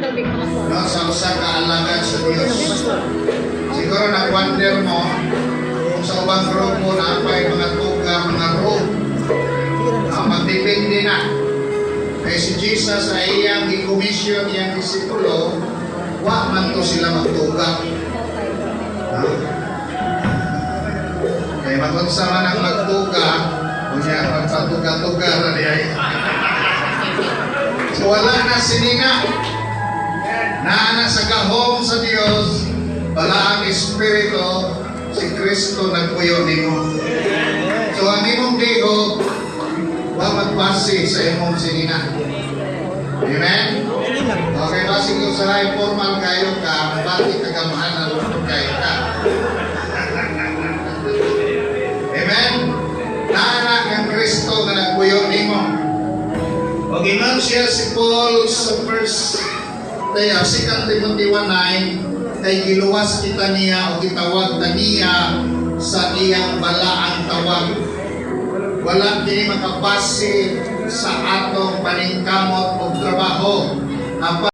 no, sa usa ka alagad sa Dios. Siguro nag-wonder mo kung sa ubang grupo na apay mga tuga, mga robe. Magdepende na. Kaya si Jesus ay iyang i-commission iyang disipulo, wa man to sila magtuga. Kaya magunsa man ang magtuga, kunya magpatuga-tuga na niya. So wala na sinina. Naana sa gahom sa Dios, bala ang Espiritu, si Kristo nagpuyo nimo. So ang imong diho, wa magpasi sa imong sinina. Amen? Okay, basig ko sa informal kayo ka, mabati kagamahan na lupot kayo ka. Amen? Naana ng Kristo na nagpuyo nimo. O giman siya si Paul sa first kaya 2 Timothy 1:9 kay giluwas kita niya o gitawag na niya sa iyang balaang tawag. Wala kini makabase sa atong paningkamot o trabaho.